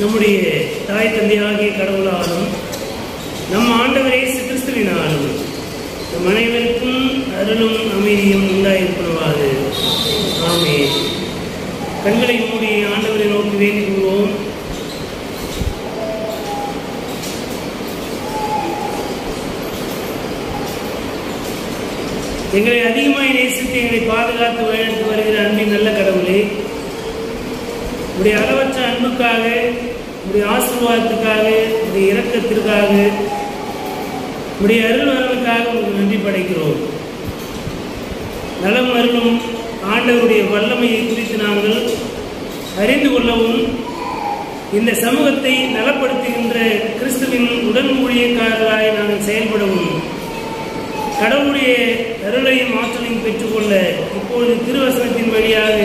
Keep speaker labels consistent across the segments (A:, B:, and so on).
A: நம்முடைய தாய் தந்தையாகிய கடவுளாலும் நம் ஆண்டவர் இயேசு கிறிஸ்துவினாலும் நம் அனைவருக்கும் அருளும் அமைதியும் உண்டாயிருப்பதாக. ஆமென். கண்களை மூடி ஆண்டவரை நோக்கி வேண்டிக் கொள்வோம். எங்களை அதிகமாய் நேசித்து எங்களை பாதுகாத்து வழிநடத்தி வருகிற அன்பின் நல்ல கடவுளே, உடைய அளவற்ற அன்புக்காக, உடைய ஆசீர்வாதத்துக்காக, உடைய இரக்கத்திற்காக, உடைய அருள் வரவுக்காக உங்களுக்கு நன்றி படைக்கிறோம். நலம் அருளும் ஆண்டவருடைய வல்லமையை குறித்து நாங்கள் அறிந்து கொள்ளவும், இந்த சமூகத்தை நலப்படுத்துகின்ற கிறிஸ்துவின் உடன் ஊழியக்காரராய் நாங்கள் செயல்படவும், கடவுளுடைய அருளையும் ஆற்றலையும் பெற்றுக்கொள்ள இப்பொழுது திருவசனத்தின் வழியாக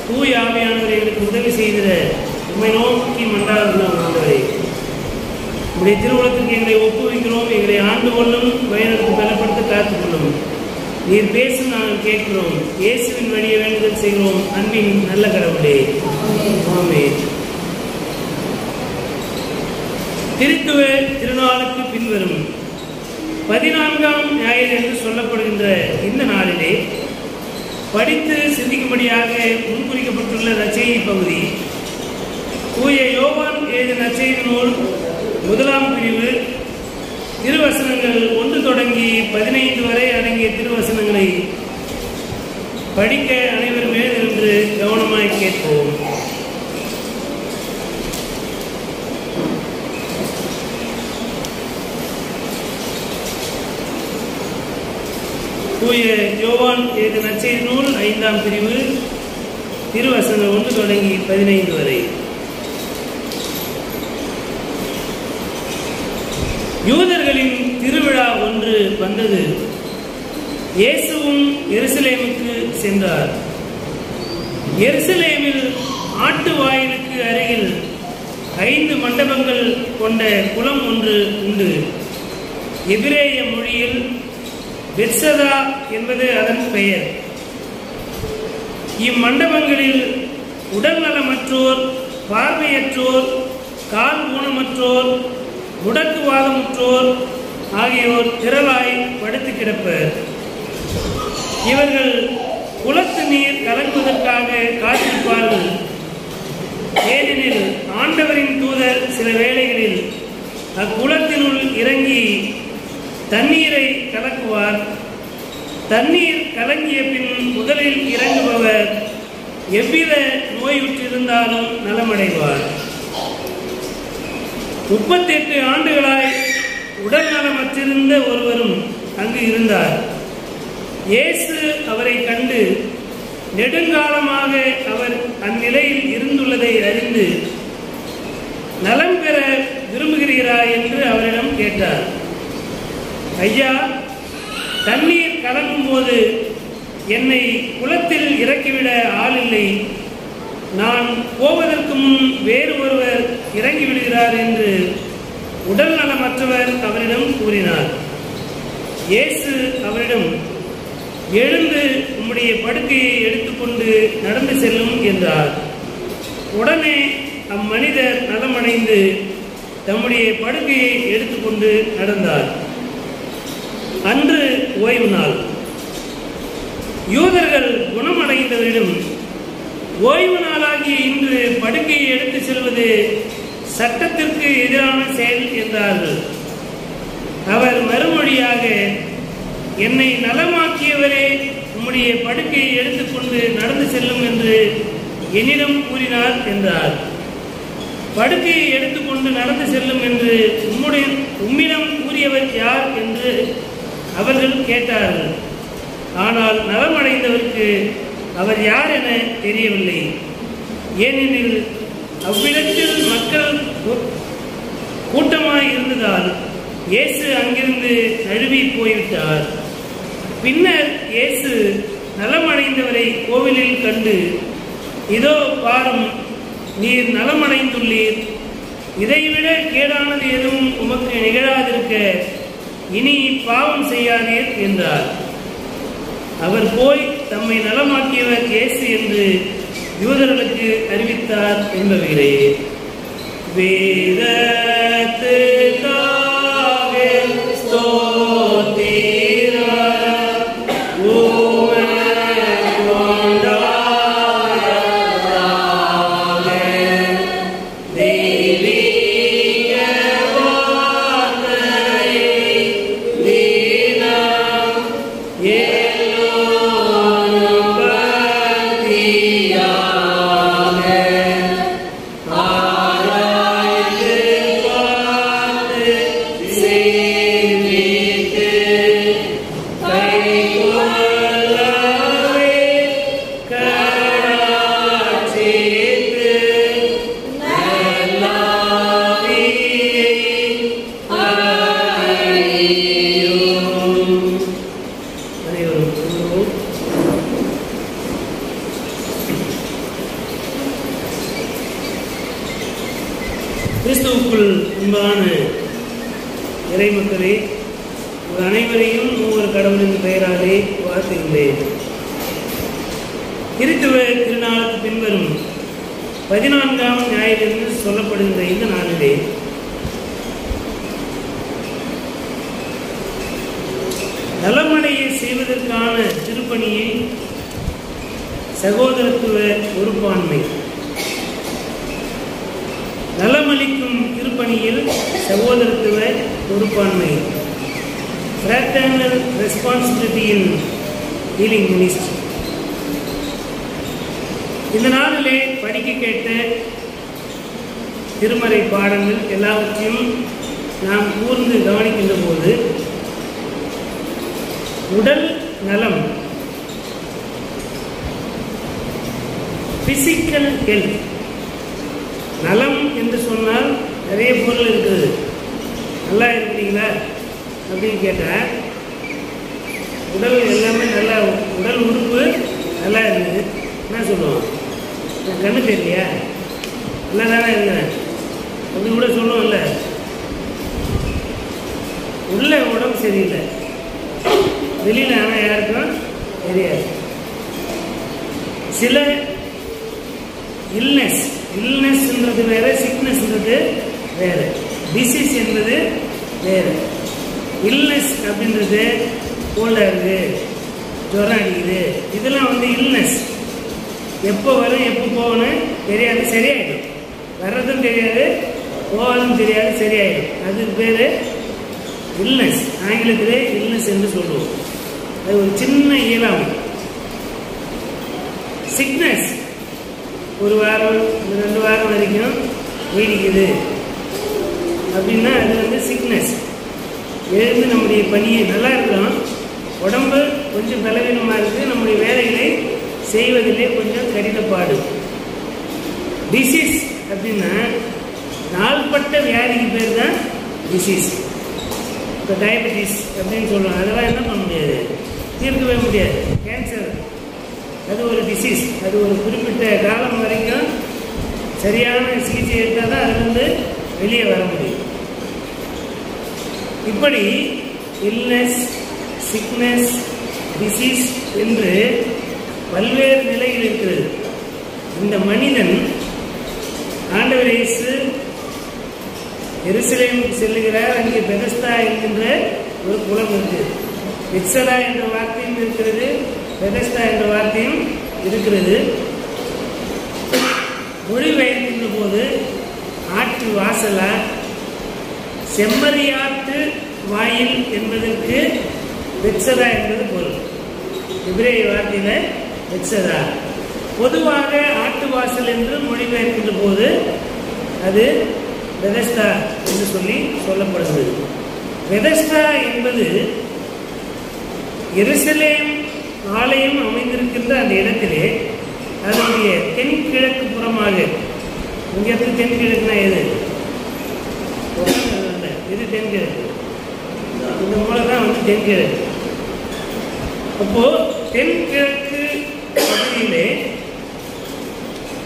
A: தூய ஆவியானவரை எங்களுக்கு உதவி செய்கிற உண்மை நோக்கி மன்றாடுகிறோம். ஆண்டவரே, உடைய திருவுலகத்திற்கு எங்களை ஒப்புவிக்கிறோம். எங்களை ஆண்டு கொள்ளும், வயனுக்கு பலப்படுத்த காத்துக்கொள்ளும். நீர் பேசும் நாங்கள் கேட்கிறோம். இயேசுவின் வழியை வேண்டுதல் செய்கிறோம். அன்பின் நல்ல கடவுளே, ஆமென். திருத்துவ திருநாளுக்கு பின்வரும் 14ஆம் ஞாயிறு என்று சொல்லப்படுகின்ற இந்த நாளிலே படித்து சிந்திக்கும்படியாக முன்குறிக்கப்பட்டுள்ள நற்செய்தி பகுதி தூய யோவான் எழுதிய நற்செய்தி நூல் 1ஆம் பிரிவு திருவசனங்கள் 1 தொடங்கி 15 வரை அடங்கிய திருவசனங்களை படிக்க அனைவரும் என்று கவனமாய் கேட்போம். தூய யோவான் எழுதிய நற்செய்தி நூல் 5ஆம் பிரிவு திருவசனங்கள் 1 தொடங்கி 15 வரை. யூதர்களின் திருவிழா ஒன்று வந்தது. இயேசுவும் எருசலேமுக்கு சென்றார். எருசலேமில் ஆட்டு வாயிலுக்கு அருகில் 5 மண்டபங்கள் கொண்ட குளம் ஒன்று உண்டு. எபிரேய மொழியில் பெத்சதா என்பது அதன் பெயர். இம்மண்டபங்களில் உடல்நலமற்றோர், பார்வையற்றோர், கால் ஊனமற்றோர், முடக்குவாதமுற்றோர் ஆகியோர் திரளாய் படுத்து கிடப்பர். இவர்கள் குளத்து நீர் கலங்குவதற்காக காத்திருப்பார்கள். ஏனெனில் ஆண்டவரின் தூதர் சில வேளைகளில் அக்குளத்தினுள் இறங்கி தண்ணீரை கலக்குவார். தண்ணீர் கலங்கிய பின் முதலில் இறங்குபவர் எவ்வித நோயுற்றிருந்தாலும் நலமடைவார். 38 ஆண்டுகளாய் உடல் நலமற்றிருந்த ஒருவரும் அங்கு இருந்தார். இயேசு அவரை கண்டு நெடுங்காலமாக அவர் அந்நிலையில் இருந்துள்ளதை அறிந்து, நலம் பெற விரும்புகிறீரா என்று அவரிடம் கேட்டார். ஐயா, தண்ணீர் கலங்கும் போது என்னை குளத்தில் இறக்கிவிட ஆள் இல்லை. நான் போவதற்கு முன் வேறு ஒருவர் இறங்கிவிடுகிறார் என்று உடல் நலமற்றவர் அவரிடம் கூறினார். இயேசு அவரிடம், எழுந்து உம்முடைய படுக்கையை எடுத்துக்கொண்டு நடந்து செல்லும் என்றார். உடனே அம்மனிதர் நலமடைந்து தம்முடைய படுக்கையை எடுத்துக்கொண்டு நடந்தார். அன்று ஓய்வு நாள். யூதர்கள் குணமடைந்தவரிடம், ஓய்வு நாளாகிய இன்று படுக்கையை எடுத்து செல்வது சட்டத்திற்கு எதிரான செயல் என்றார்கள். அவர் மறுமொழியாக, என்னை நலமாக்கியவரே உம்முடைய படுக்கையை எடுத்துக்கொண்டு நடந்து செல்லும் என்று என்னிடம் கூறினார் என்றார். படுக்கையை எடுத்துக்கொண்டு நடந்து செல்லும் என்று உம்மிடம் கூறியவர் யார் என்று அவர்கள் கேட்டார்கள். ஆனால் நலமடைந்தவருக்கு அவர் யார் என தெரியவில்லை. ஏனெனில் அவ்விடத்தில் மக்கள் கூட்டமாய் இருந்ததால் இயேசு அங்கிருந்து நழுவி போய்விட்டார். பின்னர் இயேசு நலமடைந்தவரை கோவிலில் கண்டு, இதோ பாரும், நீர் நலமடைந்துள்ளீர். இதைவிட கேடானது எதுவும் உமக்கு நிகழாதிருக்க இனி பாவம் செய்யாதீர் என்றார். அவர் போய் தம்மை நலமாக்கியவர் இயேசு என்று யூதர்களுக்கு அறிவித்தார் என்பவர்களே. கிறிஸ்துவுக்குள் அன்பான இறைமக்களே, உங்கள் அனைவரையும் ஒவ்வொரு கடவுளின் பெயராலே வாழ்த்துகின்றேன். கிறித்துவ திருநாளுக்கு பின்வரும் 14ஆம் ஞாயிறு சொல்லப்படுகின்ற இந்த நாளிலே நலமடைய செய்வதற்கான திருப்பணியை சகோதரத்துவ பொறுப்பாண்மை, நலமளிக்கும் திருப்பணியில் சகோதரத்துவ பொறுப்பாண்மை, ஃப்ராட்டர்னல் ரெஸ்பான்சிபிலிட்டி இன் ஹீலிங் மினிஸ்ட்ரி. இந்த நாளிலே படிக்க கேட்ட திருமறை பாடங்கள் எல்லாவற்றையும் நாம் கூர்ந்து கவனிக்கின்ற போது உடல் நலம், பிசிக்கல் ஹெல்த், நலம் என்று சொன்னால் நிறைய பொருள் இருக்குது. நல்லா இருக்கிறீங்களா அப்படின்னு கேட்டால் உடல் எல்லாமே நல்லா, உடல் உறுப்பு நல்லா இருக்குது. என்ன சொல்லுவோம்? கண்ணு தெரியலையா, நல்லா தானே இருக்கிறேன் அப்படி கூட சொல்லுவோம்ல. உள்ள உடம்பு சரியில்லை, வெளியில் ஆனால் யாருக்கும் தெரியாது. சில இல்னஸ்ன்றது வேற, சிக்னஸ்ன்றது வேற, டிசீஸ் என்பது வேற. இல்னஸ் அப்படின்றது கோல்டாக இருக்குது, ஜுரம் அடிக்குது, இதெல்லாம் வந்து இல்னஸ். எப்போ வரும் எப்போ போகணும் தெரியாது, சரியாயிடும். வர்றதும் தெரியாது, போவதும் தெரியாது, சரியாயிடும். அதுக்கு பேர் இல்னஸ். ஆங்கிலத்திலே இல்னஸ் என்று சொல்லுவோம். அது ஒரு சின்ன இயலாமை. சிக்னஸ் ஒரு வாரம் 2 வாரம் வரைக்கும் நீடிக்குது அப்படின்னா அது வந்து சிக்னஸ். எழுந்து நம்முடைய பணியை நல்லா இருக்கிறோம், உடம்பு கொஞ்சம் பலவீனமாக இருக்குது, நம்முடைய வேலைகளை செய்வதிலே கொஞ்சம் கடினப்பாடு. டிசீஸ் அப்படின்னா நாள்பட்ட வியாதிக்கு பேர் தான் டிசீஸ். இப்போ டயபெட்டிஸ் அப்படின்னு சொல்லுவாங்க, அதெல்லாம் என்ன பண்ண முடியாது, தீர்க்கவே முடியாது. கேன்சர் அது ஒரு டிசீஸ், அது ஒரு குறிப்பிட்ட காலம் வரைக்கும் சரியான சிகிச்சை எடுத்தால் தான் அதுலேருந்து வெளியே வர முடியும். இப்படி இல்னஸ், சிக்னஸ், டிசீஸ் என்று பல்வேறு நிலையில் இருக்கிறது. இந்த மனிதன் ஆண்டவர் இயேசு எருசலேமுக்கு செல்லுகிறார். அங்கே பெதஸ்தா என்கின்ற ஒரு குளம் இருக்குது. பெத்சதா என்ற வார்த்தையும் இருக்கிறது, பெதஸ்தா என்ற வார்த்தையும் இருக்கிறது. மொழிபெயர்க்கின்ற போது ஆற்று வாசலா, செம்மறியாட்டு வாயில் என்பதற்கு பெத்சதா என்பது பொருள். எபிரேய வார்த்தையில் பெத்சதா. பொதுவாக ஆட்டு வாசல் என்று மொழிபெயர்க்கின்ற போது அது பெதஸ்தா என்று சொல்லப்படுகிறது. பெதஸ்தா என்பது எருசலேம் ஆலயம் அமைந்திருக்கின்ற அந்த இடத்திலே அதனுடைய தென்கிழக்கு புறமாக, இங்கே தென்கிழக்குனா எது? இது தென்கிழக்கு, இந்த மூலம் தான் வந்து தென்கிழக்கு. அப்போ தென்கிழக்கு பகுதியிலே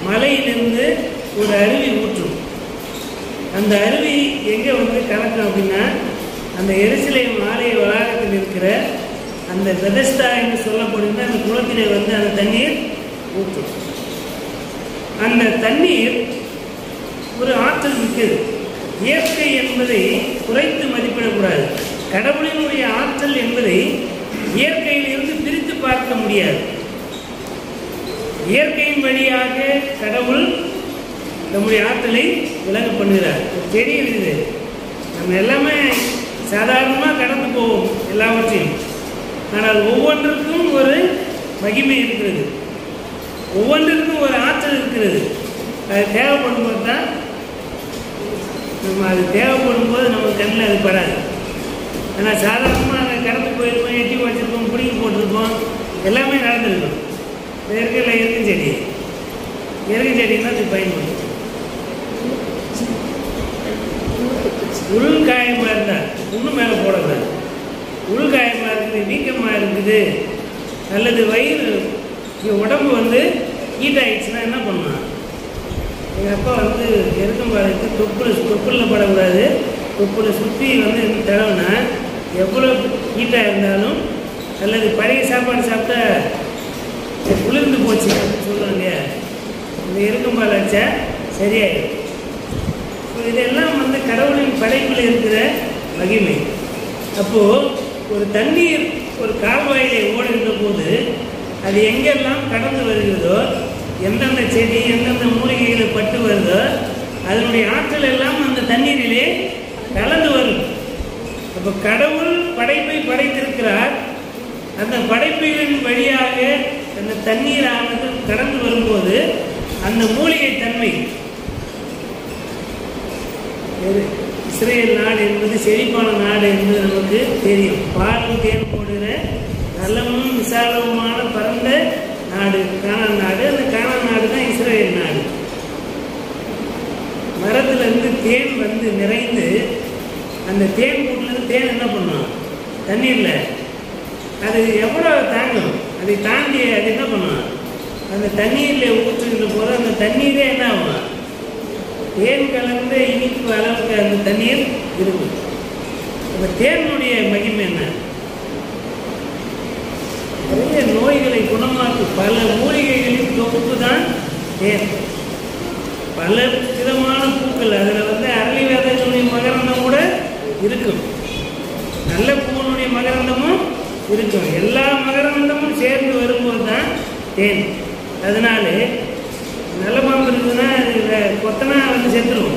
A: மலையிலிருந்து ஒரு அருவி ஊற்றும். அந்த அருவி எங்கே வந்து கலக்கும் அப்படின்னா அந்த எருசலேம் ஆலய வளாகத்தில் இருக்கிற அந்த பெதஸ்தா என்று சொல்லப்படுகிற அந்த குளத்திலே வந்து அந்த தண்ணீர் ஊற்றும். அந்த தண்ணீர் ஒரு ஆற்றல் மிக்கது. இயற்கை என்பதை குறைத்து மதிப்பிடக்கூடாது. கடவுளினுடைய ஆற்றல் என்பதை இயற்கையில் இருந்து பிரித்து பார்க்க முடியாது. இயற்கையின் வழியாக கடவுள் நம்முடைய ஆற்றலை விலக பண்ணுகிறார். செடி இருக்குது, நம்ம எல்லாமே சாதாரணமாக கடந்து போவோம் எல்லாவற்றையும். ஆனால் ஒவ்வொன்றுக்கும் ஒரு மகிமை இருக்கிறது, ஒவ்வொன்றிற்கும் ஒரு ஆற்றல் இருக்கிறது. அது தேவைப்படும் போது தான் நம்ம அது தேவைப்படும் போது நம்ம கண்ணில் அது படாது. ஆனால் சாதாரணமாக நாங்கள் கடந்து போயிருப்போம், எட்டி வச்சுருப்போம், பிடிங்கி போட்டிருப்போம், எல்லாமே நடந்துருக்கோம். இயற்கையில் இயற்கை செடி, இயற்கை செடின்னா அது பயன்படும். உள் காயமாக இருந்தால் இன்னும் மேலே போடக்கூடாது. உள் காயமாக இருக்குது, வீக்கமாக இருக்குது, அல்லது வயிறு உடம்பு வந்து ஹீட் ஆகிடுச்சுன்னா என்ன பண்ணலாம்? எங்கள் அப்பா வந்து எருக்கம் பாலத்து தொப்புளில் படக்கூடாது, தொப்புளில் சுற்றி வந்து தடவுனா எவ்வளோ ஹீட்டாக இருந்தாலும், அல்லது பழைய சாப்பாடு சாப்பிட்டா குளிர்ந்து போச்சு அப்படின்னு சொல்லுவாங்க. இந்த எருக்கம் பால் வச்சா சரியாயிடும். இதெல்லாம் வந்து கடவுளின் படைப்பில் இருக்கிற மகிமை. அப்போது ஒரு தண்ணீர் ஒரு கால்வாயிலே ஓடுகின்ற போது அது எங்கெல்லாம் கடந்து வருகிறதோ, எந்தெந்த செடி எந்தெந்த மூலிகைகளை பட்டு வருதோ, அதனுடைய ஆற்றல் எல்லாம் அந்த தண்ணீரிலே கலந்து வரும். அப்போ கடவுள் படைப்பை படைத்திருக்கிறார். அந்த படைப்புகளின் வழியாக அந்த தண்ணீரானது கடந்து வரும்போது அந்த மூலிகை தன்மை, இஸ்ரேல் நாடு என்பது செழிப்பான நாடு என்பது நமக்கு தெரியும். பாலும் தேன் போடுகிற நல்லமும் விசாலமுமான பரந்த நாடு கானான் நாடு. அந்த கானான் நாடு தான் இஸ்ரேல் நாடு. மரத்துலேருந்து தேன் வந்து நிறைந்து அந்த தேன் கூட்டிலேருந்து தேன் என்ன பண்ணும்? தண்ணீரில் அது எவ்வளோ தாங்கும்? அதை தாண்டி அது என்ன பண்ணும்? அந்த தண்ணீரில் ஊற்றுகின்ற போது அந்த தண்ணீரே என்ன ஆகும்? தேன் கலந்த இனிப்பு அளவுக்கு அந்த தண்ணீர் இருக்கும். அந்த தேனுடைய மகிமை என்ன? நிறைய நோய்களை குணமாக்கும் பல மூலிகைகளின் தொகுப்பு தான் தேன். பல விதமான பூக்கள், அதில் வந்து அரளி வேதனுடைய மகரந்தம் கூட இருக்கும், நல்ல பூவனுடைய மகரந்தமும் இருக்கும். எல்லா மகரந்தமும் சேர்ந்து வரும்போது தான் தேன். அதனால நல்ல பாம்பு இருக்குதுன்னா அது கொத்தனா வந்து செத்துரும்.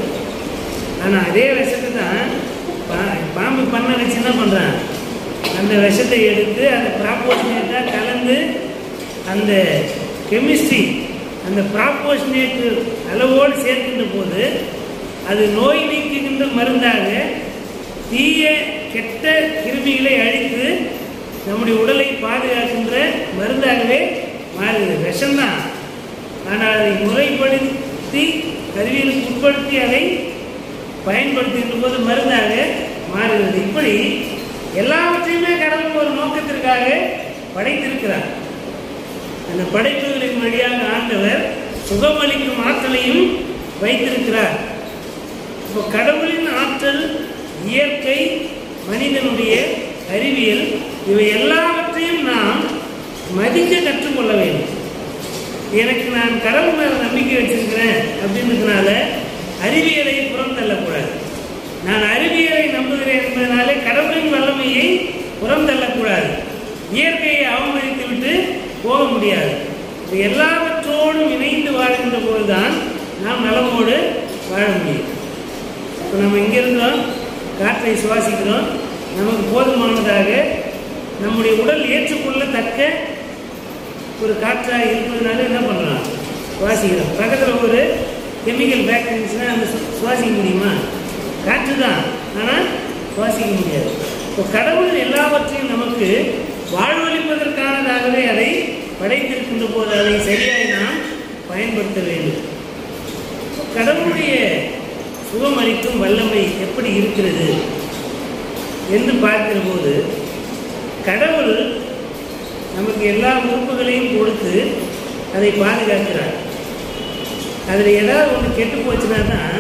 A: ஆனால் அதே விஷத்தை தான் பாம்பு பண்ண வச்சு என்ன பண்ணுறான்? அந்த விஷத்தை எடுத்து அந்த ப்ராப்போஷனேட்டாக கலந்து அந்த கெமிஸ்ட்ரி அந்த ப்ராப்போஷனேட்டு அளவோடு சேர்க்கின்ற போது அது நோய் நீக்குகின்ற மருந்தாக தீய கெட்ட கிருமிகளை அழித்து நம்முடைய உடலை பாதுகாக்கின்ற மருந்தாகவே மாறுகிறது. விஷம்தான், ஆனால் அதை முறைப்படுத்தி அறிவியலுக்கு உட்படுத்தி அதை பயன்படுத்துகின்ற போது மருந்தாக மாறுகிறது. இப்படி எல்லாவற்றையுமே கடவுள் ஒரு நோக்கத்திற்காக படைத்திருக்கிறார். அந்த படைப்புகளின் வழியாக ஆண்டவர் சுகமளிக்கும் ஆற்றலையும் வைத்திருக்கிறார். இப்போ கடவுளின் ஆற்றல், இயற்கை, மனிதனுடைய அறிவியல், இவை எல்லாவற்றையும் நாம் மதிக்க கற்றுக்கொள்ள வேண்டும். எனக்கு நான் கடவுள் மேல நம்பிக்கை வச்சிருக்கிறேன் அப்படின்றதுனால அறிவியலை புறம் தள்ளக்கூடாது. நான் அறிவியலை நம்புகிறேன் என்பதனாலே கடவுளின் வல்லமையை புறம் தள்ளக்கூடாது. இயற்கையை அவமதித்து விட்டு போக முடியாது. இது எல்லாவற்றோடும் இணைந்து வாழ்கின்ற போதுதான் நாம் நலமோடு வாழ முடியும். இப்போ நம்ம இங்கே இருக்கிறோம், காற்றை சுவாசிக்கிறோம், நமக்கு போதுமானதாக நம்முடைய உடல் ஏற்றுக்கொள்ளத்தக்க ஒரு காற்றாக இருப்பதுனால என்ன பண்ணுறோம்? சுவாசிக்கிறோம். பக்கத்தில் ஒரு கெமிக்கல் ஃபேக்டரிஸ்னா அந்த சுவாசிக்க முடியுமா? காற்று தான், ஆனால் சுவாசிக்க முடியாது. இப்போ கடவுள் எல்லாவற்றையும் நமக்கு வாழ்வளிப்பதற்கானதாகவே அதை படைத்திருக்கின்ற போது அதை சரியாக நாம் பயன்படுத்த வேண்டும். கடவுளுடைய சுகமளிக்கும் வல்லமை எப்படி இருக்கிறது என்று பார்க்கிற போது கடவுள் நமக்கு எல்லா உறுப்புகளையும் கொடுத்து அதை பாதுகாக்கிறார். அதில் ஏதாவது ஒன்று கெட்டு போச்சுன்னா தான்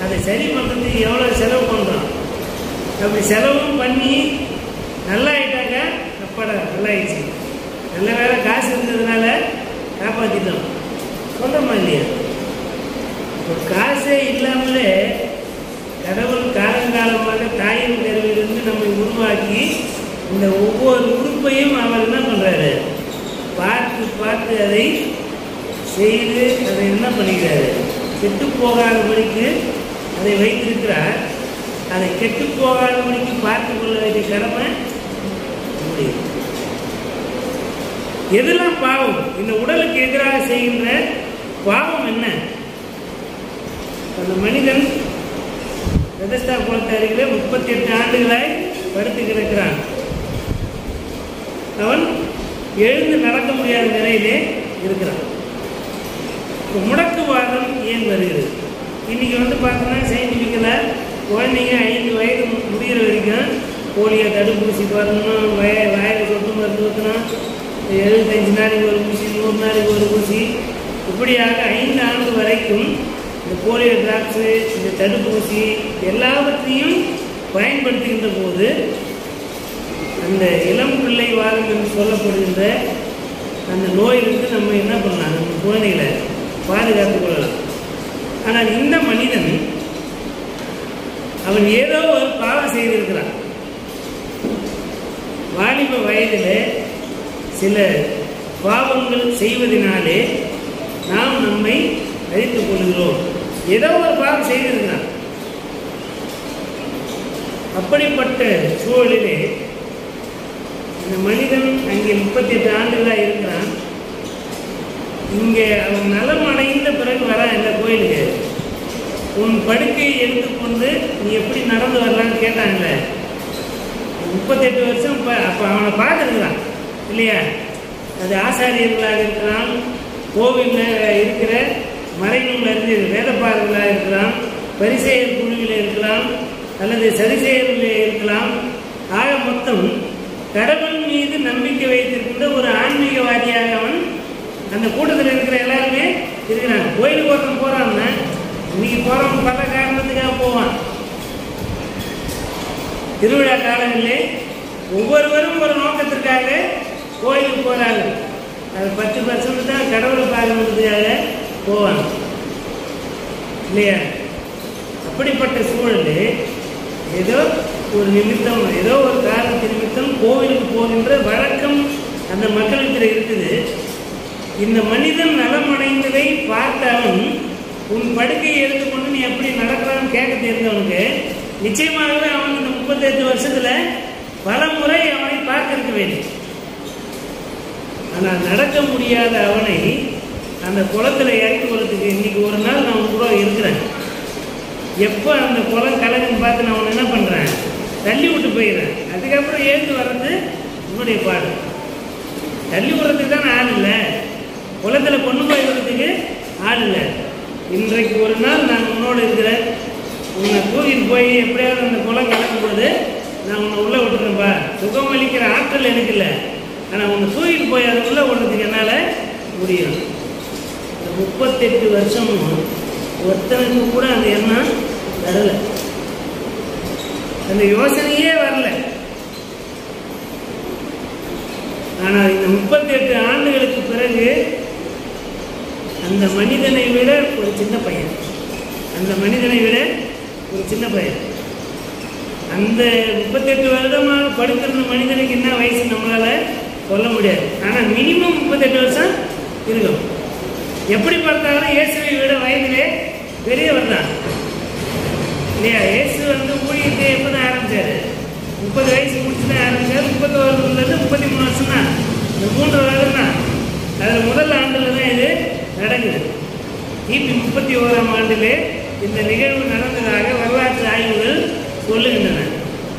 A: அதை சரி பண்ணுறதுக்கு எவ்வளோ செலவு பண்ணுறோம். அப்படி செலவும் பண்ணி நல்லாயிட்டாக்க அப்பாடா நல்லாயிடுச்சு, நல்ல வேலை காசு இருந்ததுனால காப்பாற்றிட்டோம் சொல்கிறோமா இல்லையா? ஒரு காசே இல்லாமலே கடவுள் காலங்காலமாக தாயின் கருவிலிருந்து நம்மை உருவாக்கி இந்த ஒவ்வொரு உறுப்பையும் அவர் என்ன பண்ணுறாரு, பார்த்து பார்த்து அதை செய்து அதை என்ன பண்ணிக்கிறாரு, கெட்டு போகாதபடிக்கு அதை வைத்திருக்கிறார். அதை கெட்டு போகாதபடிக்கு பார்த்து கொள்ள வேண்டிய கடமை முடியும். எதெல்லாம் பாவம்? இந்த உடலுக்கு எதிராக செய்கின்ற பாவம் என்ன? அந்த மனிதன் பெதஸ்தா குளத்து அருகிலே 38 ஆண்டுகளாய் படுத்து கிடக்கிறான். அவன் எழுந்து நடக்க முடியாத நிலையிலே இருக்கிறான். முடக்குவாதம் ஏன் வருகிறது? இன்னைக்கு பார்த்தோம்னா சயின்டிஃபிக்கலாக குழந்தைங்க 5 வயது முடிகிற வரைக்கும் போலியோ தடுப்பூசி வரணும், வயது சொட்டு மருந்து ஊற்றணும், 75 நாளைக்கு ஒரு ஊசி, 100 நாளைக்கு ஒரு ஊசி, இப்படியாக 5 ஆண்டு வரைக்கும் இந்த போலியோ டிராப்ஸு, இந்த தடுப்பூசி எல்லாவற்றையும் பயன்படுத்துகின்ற போது அந்த இளம் பிள்ளை வாதம் என்று சொல்லப்படுகின்ற அந்த நோயிலிருந்து நம்ம என்ன பண்ணலாம், நம்ம குழந்தைகளை பாதுகாத்துக் கொள்ளலாம். ஆனால் இந்த மனிதன் அவன் ஏதோ ஒரு பாவம் செய்திருக்கிறான். வாலிப வயதில் சில பாவங்கள் செய்வதனாலே நாம் நம்மை அழித்துக் கொள்கிறோம். ஏதோ ஒரு பாவம் செய்திருக்கிறான். அப்படிப்பட்ட சூழலிலே இந்த மனிதன் அங்கே 38 ஆண்டுகளாக இருக்கிறான். இங்கே அவன் நலம் அடைந்த பிறகு வரான் இந்த கோயிலுக்கு. உன் படுக்கையை எடுத்துக்கொண்டு நீ எப்படி நடந்து வரலான்னு கேட்டாங்கல்ல. 38 வருஷம் அப்போ அவனை பார்த்துருக்கிறான் இல்லையா? அது ஆசாரியர்களாக இருக்கலாம், கோவிலில் இருக்கிற மறைநூல் அறிஞர் வேதப்பாரர்களாக இருக்கலாம், பரிசேயர் குழுவில் இருக்கலாம், அல்லது சரிசேயர்களில் இருக்கலாம். ஆக மொத்தம் கடவுள் மீது நம்பிக்கை வைத்திருக்கின்ற ஒரு ஆன்மீகவாதியாக அவன் அந்த கூட்டத்தில் இருக்கிற எல்லாருமே இருக்கிறாங்க. கோயிலுக்கு ஒருத்தன் போகிறான்னா இன்னைக்கு போகிறவன் பல காரணத்துக்காக போவான். திருவிழா காலங்களிலே ஒவ்வொருவரும் ஒரு நோக்கத்திற்காக கோயிலுக்கு போகிறாங்க. அது 10% தான் கடவுளை பார்க்கறதுக்காக போவாங்க இல்லையா? அப்படிப்பட்ட சூழல் ஏதோ ஒரு நிமித்தம், ஏதோ ஒரு காரணத்தின் நிமித்தம் கோவிலுக்கு போகின்ற வழக்கம் அந்த மக்களுக்கு இருக்குது. இந்த மனிதன் நலமடைந்ததை பார்த்தவன் உன் படுக்கையை எடுத்துக்கொண்டு நீ எப்படி நடக்கிறான்னு கேட்க தெரிந்தவனுக்கு நிச்சயமாகவே அவன் இந்த 38 வருஷத்துல பல முறை அவனை பார்த்திருக்க வேண்டும். ஆனால் நடக்க முடியாத அவனை அந்த குளத்தில் இறக்கி கொள்றதுக்கு இன்னைக்கு ஒரு நாள் நான் கூட இருக்கிறேன். எப்போ அந்த குளம் கலங்குன்னு பார்த்து நான் அவனை என்ன பண்ணுறேன், தள்ளி விட்டு போயிடுறேன். அதுக்கப்புறம் எழுந்து வர்றது உன்னுடைய பாடு. தள்ளி விடுறதுக்கு தான் ஆள் இல்லை, குளத்தில் கொண்டு போய் விடுறதுக்கு ஆள் இல்லை. இன்றைக்கு ஒரு நாள் நான் உன்னோடு இருக்கிறேன். உன்னை தூக்கிட்டு போய் எப்படியாவது அந்த குளம் கலக்கும் பொழுது நான் உன்னை உள்ளே விட்டுறேன்ப்பா. சுகம் அளிக்கிற ஆற்றல் எனக்கு இல்லை, ஆனால் உன்னை தூக்கிட்டு போய் அதை உள்ளே விடுறதுக்கு என்னால் முடியும். இந்த 38 வருஷமும் ஒருத்தனுக்கு கூட அந்த எண்ணம் வரலை, அந்த யோசனையே வரல. ஆனால் இந்த 38 ஆண்டுகளுக்கு பிறகு அந்த மனிதனை விட ஒரு சின்ன பையன், அந்த மனிதனை விட ஒரு சின்ன பையன், அந்த 38 வருடமாக படுத்திருந்த மனிதனுக்கு என்ன வயசு நம்மளால சொல்ல முடியாது. ஆனால் மினிமம் 38 வருஷம் இருக்கும். எப்படி பார்த்தாலும் இயேசுவை விட வயதிலே பெரியவர் தான் இல்லையா? இயேசு ஊழியத்தை எப்போதான் ஆரம்பிச்சாரு? 30 வயசு முடிச்சு தான் ஆரம்பிச்சாரு. 31 33 வருஷம் தான், இந்த 3 வருடம் தான். அதில் முதல் ஆண்டில் தான் இது நடக்குது. கிபி 31ஆம் ஆண்டிலே இந்த நிகழ்வு நடந்ததாக வரலாற்று ஆய்வுகள் சொல்லுகின்றன.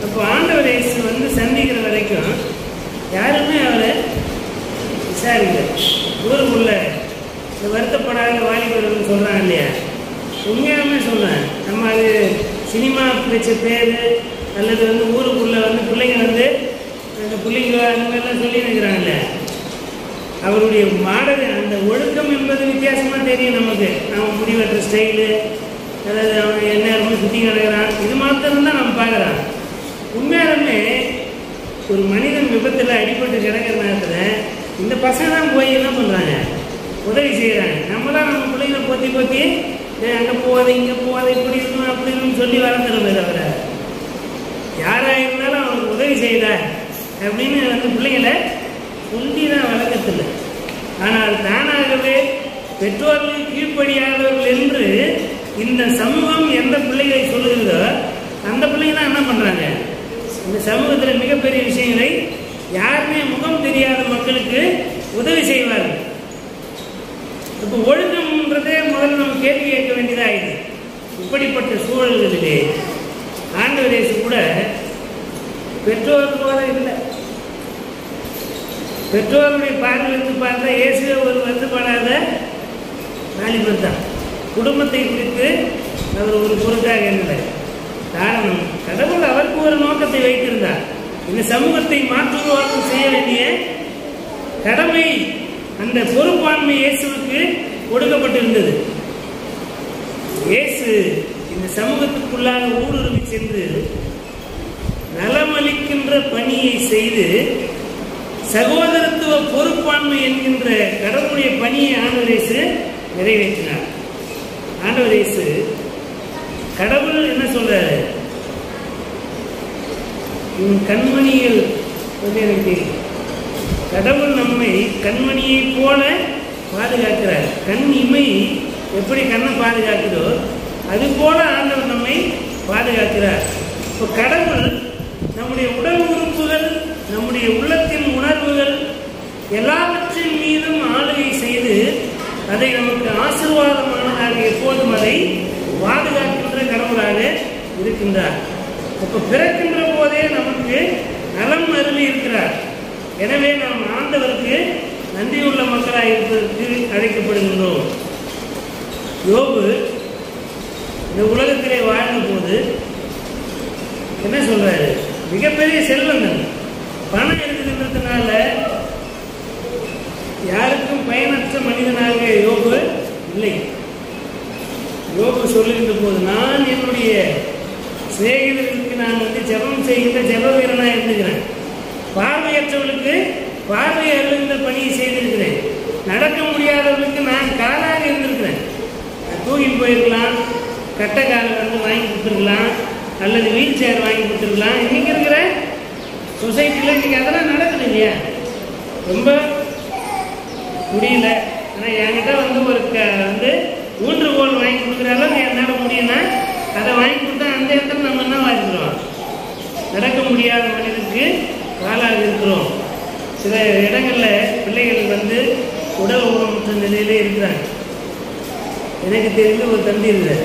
A: அப்போ ஆண்டவர் இயேசு சந்திக்கிற வரைக்கும் யாருமே அவரை விசாரிக்கல. ஊருக்குள்ள இந்த வருத்தப்படாத வாலிபர்கள் சொல்கிறாங்க இல்லையா? உண்மையாலுமே சொல்கிறேன், நம்ம அது சினிமா வச்ச பேர் அல்லது ஊருக்குள்ளே பிள்ளைங்க அந்த பிள்ளைங்க அந்த மாதிரிலாம் சொல்லி நிற்கிறாங்கல்ல. அவருடைய மாடல் அந்த ஒழுக்கம் என்பது வித்தியாசமாக தெரியும் நமக்கு. அவன் முடிவெற்ற ஸ்டைலு, அதாவது அவன் என்ன சுற்றி கிடக்கிறான், இது மாத்திரம் தான் நம்ம பார்க்குறான். உண்மையாலுமே ஒரு மனிதன் விபத்தில் அடிபட்டு கிடக்கிற நேரத்தில் இந்த பசங்க தான் போய் என்ன பண்ணுறாங்க, உதவி செய்கிறாங்க. நம்ம தான் நம்ம பிள்ளைங்களை பொத்தி அங்கே போகாத இங்கே போகாத இப்படி இருக்கணும் அப்படின்னு சொல்லி வளர்ந்துருமே தவிர யாராக இருந்தாலும் அவனுக்கு உதவி செய்த அப்படின்னு பிள்ளைங்களை சொல்லி தான் வளர்க்கத்தில்லை. ஆனால் தானாகவே பெற்றோர்கள் கீழ்ப்படியாதவர்கள் என்று இந்த சமூகம் எந்த பிள்ளைகளை சொல்லுகிறதோ அந்த பிள்ளைங்க தான் என்ன பண்ணுறாங்க, இந்த சமூகத்தில் மிகப்பெரிய விஷயங்களை யாருமே முகம் தெரியாத மக்களுக்கு உதவி செய்வார்கள். இப்போ ஒழுக்கம்ன்றதே முதல்ல நம்ம கேள்வி கேட்க வேண்டியதாகிடுது. இப்படிப்பட்ட சூழல்களிலே ஆண்டவர் இயேசு கூட பெற்றோர்களோட இல்லை. பெற்றோருடைய பார்வையிலிருந்து பார்த்தா இயேசுவே ஒரு வருத்தப்படாத வாலிபர் தான். குடும்பத்தை குறித்து அவர் ஒரு பொருட்டாக இல்லை. காரணம், கடவுள் அவருக்கு ஒரு நோக்கத்தை வைத்திருந்தார். இந்த சமூகத்தை மாற்றுவாக்கம் செய்ய வேண்டிய கடமை, அந்த பொறுப்பாண்மை இயேசுவுக்கு கொடுக்கப்பட்டிருந்தது. இயேசு இந்த சமூகத்துக்குள்ளாக ஊடுருவி சென்று நலமளிக்கின்ற பணியை செய்து சகோதரத்துவ பொறுப்பாண்மை என்கின்ற கடவுளுடைய பணியை ஆண்டவர் இயேசு நிறைவேற்றினார். ஆண்டவர் இயேசு கடவுள் என்ன சொல்றாரு, கண்மணிகள் எனக்கு தெரியும். கடவுள் நம்மை கண்மணியை போல பாதுகாக்கிறார். கண் இமை எப்படி கண்ணை பாதுகாக்கிறதோ அது போல ஆண்டவர் நம்மை பாதுகாக்கிறார். இப்போ கடவுள் நம்முடைய உடல் உறுப்புகள், நம்முடைய உள்ளத்தின் உணர்வுகள் எல்லாவற்றின் மீதும் ஆளுகை செய்து அதை நமக்கு ஆசீர்வாதமானதாக எப்போதும் அதை பாதுகாக்கின்ற கடவுளாக இருக்கின்றார். அப்போ பிறக்கின்ற போதே நமக்கு நலம் அருளி இருக்கிறார். எனவே நாம் ஆண்டவருக்கு நன்றியுள்ள மக்களாக இருப்பதற்கு அழைக்கப்படுகின்றோம். யோபு இந்த உலகத்திலே வாழ்ந்த போது என்ன சொல்றாரு, மிகப்பெரிய செல்வங்கள் பணம் இருக்குதுன்றதுனால யாருக்கும் பயனற்ற மனிதனாக யோபு இல்லை. யோபு சொல்லுகின்ற போது, நான் என்னுடைய சிநேகிதர்களுக்கு நான் ஜெபம் செய்கின்ற ஜெப வீரனாக இருந்துக்கிறேன். பார்வையற்றவர்களுக்கு பார்வை அருளுகின்ற பணியை செய்திருக்கிறேன். நடக்க முடியாதவர்களுக்கு நான் காலாக இருந்திருக்கிறேன். தூக்கிட்டு போயிருக்கலாம், கட்டைக்கால வாங்கி கொடுத்துருக்கலாம், அல்லது வீல் சேர் வாங்கி கொடுத்துருக்கலாம். இன்னைக்கு இருக்கிற சொசைட்டியில் இன்னைக்கு அதெல்லாம் நடக்குது இல்லையா, ரொம்ப முடியல. ஆனால் என்கிட்ட ஒரு ஊன்றுகோல் வாங்கி கொடுக்குற அளவுக்கு என்னால் முடியும்னா அதை வாங்கி கொடுத்தா அந்த இடத்துல நம்ம என்ன வாங்கிக்கிறோம், நடக்க முடியாத மனிதனுக்கு காலாக இருக்கிறோம். சில இடங்களில் பிள்ளைகள் உடல் ஊனமுற்ற நிலையிலே இருக்கிறாங்க. எனக்கு தெரிந்து ஒரு தம்பி இருந்தார்.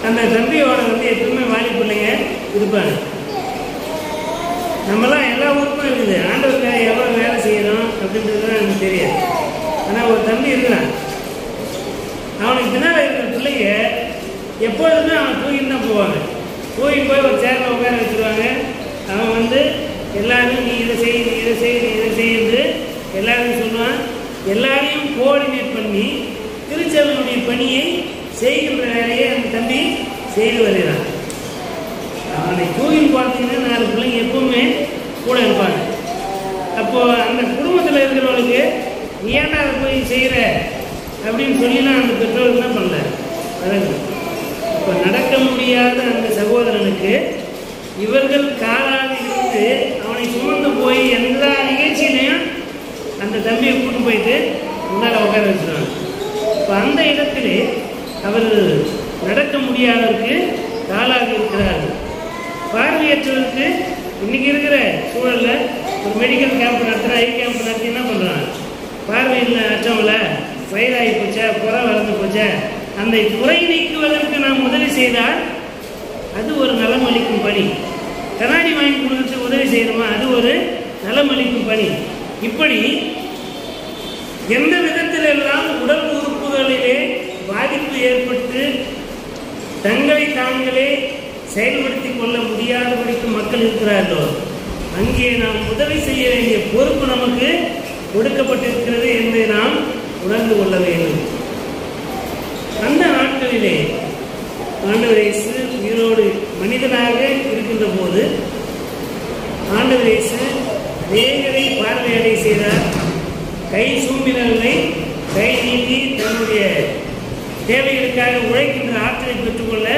A: அந்த தம்பியோட எப்பவுமே வாலி பிள்ளைங்க இருப்பாங்க. நம்மளாம் எல்லா ஊருக்கும் இருக்குது. ஆண்டவருக்காக எவ்வளோ வேலை செய்யணும் அப்படின்றதுலாம் எனக்கு தெரியாது. ஆனால் ஒரு தம்பி இருக்கிறான், அவனுக்கு பின்னால் இருக்கிற பிள்ளைங்க எப்பொழுதுமே அவன் தூக்கிட்டு தான் போவாங்க. தூக்கிட்டு போய் ஒரு சேரில் உட்கார வச்சுருவாங்க. அவன் எல்லாரும் நீ இதை செய், நீ இதை செய், நீ இதை செய்யுது எல்லாரும் சொல்லுவான். எல்லாரையும் கோஆர்டினேட் பண்ணி திருச்சபையுடைய பணியை செய்கின்ற வேலையை அந்த தம்பி செய்து வருகிறான். அவனை தூக்கின்னு பார்த்தீங்கன்னா 4 பிள்ளைங்க எப்பவுமே கூட இருப்பாங்க. அப்போது அந்த குடும்பத்தில் இருக்கிறவங்களுக்கு நீ ஏன்டா அதை போய் செய்கிற அப்படின்னு சொல்லிலாம் அந்த பெற்றோர்கள் என்ன பண்ணல வழங்கு. இப்போ நடக்க முடியாத அந்த சகோதரனுக்கு இவர்கள் காலாக இருந்து அவனை சுமந்து போய் எல்லா நிகழ்ச்சியிலையும் அந்த தம்பியை கூட்டு போயிட்டு முன்னால் உட்கார வச்சுருவாங்க. இப்போ அந்த இடத்திலே அவர்கள் நடக்க முடியாதவருக்கு காலாக இருக்கிறார்கள். பார்வையற்றவருக்கு இன்னைக்கு இருக்கிற சூழலில் ஒரு மெடிக்கல் கேம்ப் நடத்துகிற, ஐ கேம்ப் நடத்தி என்ன பண்ணுறாங்க, பார்வையில் அற்றவங்கள வயதாகி போச்சா, புற வளர்ந்து போச்சா, அந்த குறை நீக்குவதற்கு நாம் உதவி செய்தால் அது ஒரு நலம் அளிக்கும் பணி. கண்ணாடி வாங்கி கொடுத்து உதவி செய்யணுமா, அது ஒரு நலம் அளிக்கும் பணி. இப்படி எந்த விதத்திலெல்லாம் உடல் உறுப்புகளிலே பாதிப்பு ஏற்பட்டு தங்களை தாங்களே செயல்படுத்திக் கொள்ள முடியாதபடிக்கு மக்கள் இருக்கிறார்களோ அங்கே நாம் உதவி செய்ய வேண்டிய பொறுப்பு நமக்கு கொடுக்கப்பட்டிருக்கிறது என்பதை நாம் உணர்ந்து கொள்ள வேண்டும். அந்த நாட்களிலே ஆண்டவர் இயேசு உயிரோடு மனிதனாக இருக்கின்ற போது ஆண்டவர் இயேசு அநேகரை பார்வையடை செய்தார். கை சூம்பினர்களை கை நீட்டி தன்னுடைய தேவைகளுக்காக உழைக்கின்ற ஆற்றலை பெற்றுக்கொள்ள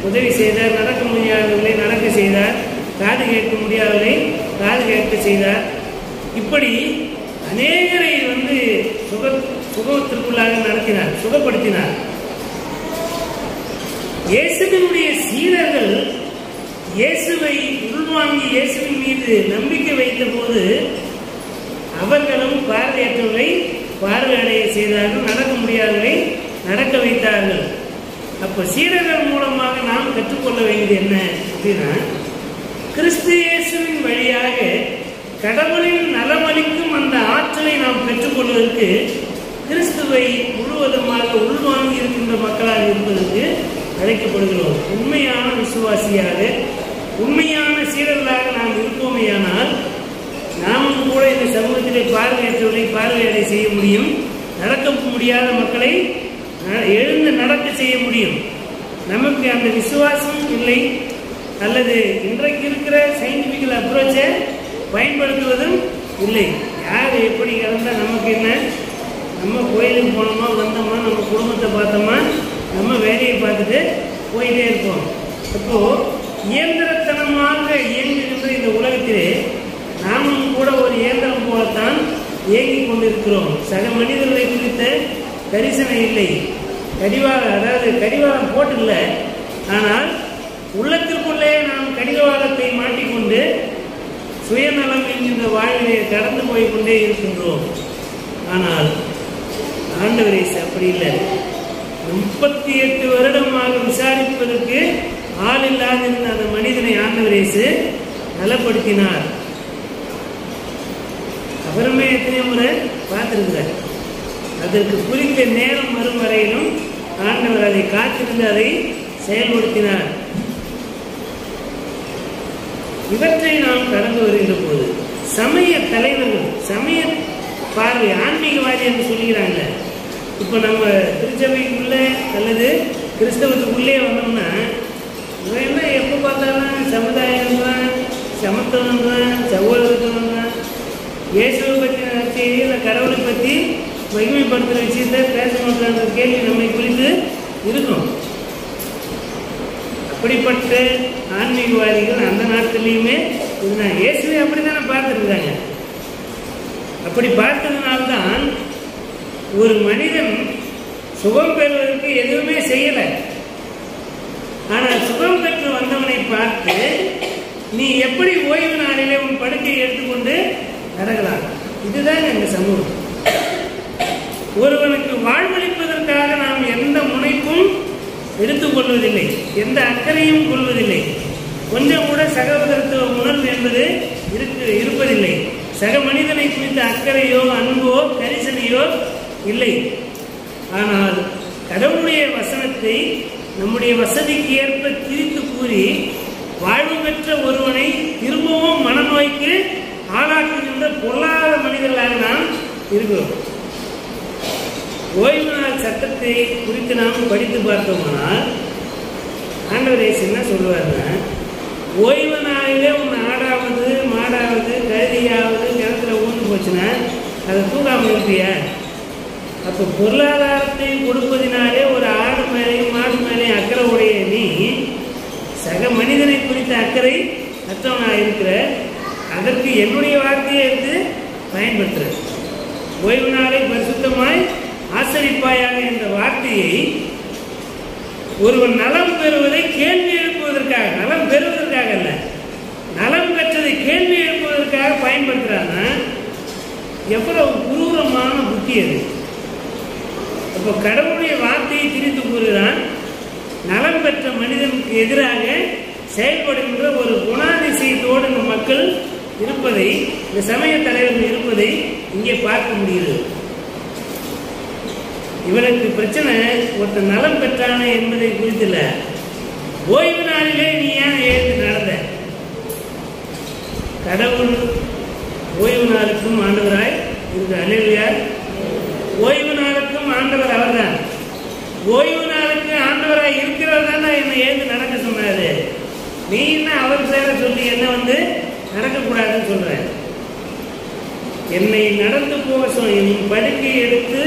A: உதவி செய்தார். நடக்க முடியாதவர்களை நடக்க செய்தார். காது கேட்க முடியாதவர்களை காது கேட்க செய்தார். இப்படி அநேகரை சுகத்திற்குள்ளாக நடத்தினார், சுகப்படுத்தினார். இயேசுவினுடைய சீடர்கள் இயேசுவை உள்வாங்கி இயேசுவின் மீது நம்பிக்கை வைத்த போது அவர்களும் பார்வையற்றவர்களை பார்வையடைய செய்தார்கள், நடக்க முடியாதவர்களை நடக்க வைத்தார்கள். அப்ப சீடர்கள் மூலமாக நாம் கற்றுக்கொள்ள வேண்டியது என்ன அப்படின்னா, கிறிஸ்து இயேசுவின் வழியாக கடவுளின் நலமளிக்கும் அந்த ஆற்றலை நாம் பெற்றுக்கொள்வதற்கு கிறிஸ்துவை முழுவதுமாக உள்வாங்கி இருக்கின்ற மக்களாக இருப்பதற்கு அழைக்கப்படுகிறோம். உண்மையான விசுவாசியாக உண்மையான சீடர்களாக நாம் இருப்போமேயானால் நாமும் கூட இந்த சமூகத்திலே பார்வையற்றவர்களை பார்வையடை செய்ய முடியும். நடக்க முடியாத மக்களை எழுந்து நடக்க செய்ய முடியும். நமக்கு அந்த விசுவாசம் இல்லை, அல்லது இன்றைக்கு இருக்கிற சயின்டிபிக்கல் அப்ரோச்சை பயன்படுத்துவதும் இல்லை. யார் எப்படி இறந்தால் நமக்கு என்ன? நம்ம கோயிலுக்கு போனோமா, வந்தோமா, நம்ம குடும்பத்தை பார்த்தோமா, நம்ம வேலையை பார்த்துட்டு போயிட்டே இருப்போம். அப்போது இயந்திரத்தனமாக இயங்குகின்ற இந்த உலகத்திலே நாமும் கூட ஒரு இயந்திரம் போலத்தான் இயங்கிக் கொண்டிருக்கிறோம். சக மனிதர்களை குறித்த கரிசனை இல்லை. கடிவாளம் போட்டில்ல, ஆனால் உள்ளத்திற்குள்ளே நாம் கடிவாளத்தை மாட்டிக்கொண்டு சுயநலம் என்கின்ற வாழ்விலே கடந்து போய்கொண்டே இருக்கின்றோம். ஆனால் ஆண்டவர் அப்படி இல்லை. 38 வருடமாக விசாரிப்பதற்கு ஆள் இல்லாதிருந்த அந்த மனிதனை ஆண்டவர் நலப்படுத்தினார். அவருமே எத்தனை முறை பார்த்திருக்கிறார். அதற்கு குறித்த நேரம் வரும் வரையிலும் ஆண்டவர் அதை காத்திருந்து அதை செயல்படுத்தினார். இவற்றை நாம் கடந்து வருகின்ற போது சமய தலைவர்கள், சமய பார்வை, ஆன்மீகவாதி என்று சொல்கிறாங்க. இப்போ நம்ம திருச்சபைக்குள்ள அல்லது கிறிஸ்தவத்துக்குள்ளே வந்தோம்னா இவன் என்ன எப்போ பார்த்தாலும் சமுதாயம் தான், சமத்துவம் தான், சகோதரத்துவம் தான், இயேசுவை பற்றின செய்தி, இல்லை கடவுளை பற்றி மகிமைப்படுத்துகிற விஷயத்தை பேசணுன்ற கேள்வி நம்மை குறித்து இருக்கும். அப்படிப்பட்ட ஆன்மீகவாதிகள் அந்த நாட்கள்லையுமே இருந்தாங்க. இயேசுவை அப்படி தானே பார்த்துருக்காங்க. அப்படி பார்த்ததுனால்தான் ஒரு மனிதன் சுகம் பெறுவதற்கு எதுவுமே செய்யலை. ஆனால் சுகம் பெற்று வந்தவனை பார்த்து நீ எப்படி ஓய்வு நாளிலே உன் படுக்கையை எடுத்துக்கொண்டு நடக்கலாம். இதுதான் எங்க சமூகம். ஒருவனுக்கு வாழ்வளிப்பதற்காக நாம் எந்த முனைப்பும் எடுத்துக்கொள்வதில்லை, எந்த அக்கறையும் கொள்வதில்லை. கொஞ்சம் கூட சகோதரத்துவ உணர்வு என்பது இருப்பதில்லை. சக மனிதனை குறித்த அக்கறையோ அன்போ கரிசனையோ இல்லை. ஆனால் கடவுளுடைய வசனத்தை நம்முடைய வசதிக்கு ஏற்ப திரித்து கூறி வாழ்வு பெற்ற ஒருவனை திரும்பவும் மனநோய்க்கு ஆளாக்குகின்ற பொல்லாத மனிதர்களாக நாம் இருக்கிறோம். ஓய்வு நாள் சட்டத்தை குறித்து நாம் படித்து பார்த்தோம்னால் ஆண்டவர் என்ன சொல்லுவாருன்னா, ஓய்வு நாளிலே உன் ஆடாவது மாடாவது கழுதியாவது கிணத்துல ஊந்து போச்சுன்னா அதை தூக்காமல் இருப்பியா? அப்போ பொருளாதாரத்தை கொடுப்பதினாலே ஒரு ஆடு மேலேயும் மாடு மேலேயும் அக்கறை உடைய நீ சக மனிதனை குறித்த அக்கறை அற்றவனாக இருக்கிற, அதற்கு என்னுடைய வார்த்தையை எடுத்து பயன்படுத்துற. ஓய்வு நாளை பரிசுத்தமாய் ஆசரிப்பாயாக என்ற வார்த்தையை ஒருவன் நலம் பெறுவதை கேள்வி எழுப்புவதற்காக, நலம் பெறுவதற்காக அல்ல, நலம் பெற்றதை கேள்வி எழுப்புவதற்காக பயன்படுத்துறான்னா எவ்வளவு குரூரமான புத்தி அது. அப்போ கடவுளுடைய வார்த்தையை திரித்து கூறுகிறான். நலம் பெற்ற மனிதனுக்கு எதிராக செயல்படுகின்ற ஒரு குணாதிசயத்தோடு இந்த மக்கள் இருப்பதை, இந்த சமய தலைவர்கள் இருப்பதை இங்கே பார்க்க முடியுது. இவனுக்கு பிரச்சனை ஒருத்தர் நலம் பெற்றானே என்பதை குறித்துல ஓய்வு நாளிலே நீ ஏன் எழுந்து நடந்த? கடவுள் ஓய்வு நாளுக்கும் ஆண்டவராய் இருக்கு. அல்லேலூயா. ஓய்வு நாளுக்கும் ஆண்டவர் அவர்தான். ஓய்வு நாளுக்கு ஆண்டவராய் இருக்கிறவர் தானே என்னை எழுந்து நடக்க சொன்னாரு. நீ என்ன அவர் சேர சொல்லி என்ன நடக்கக்கூடாதுன்னு சொல்ற? என்னை நடந்து போக என் படுக்கை எடுத்து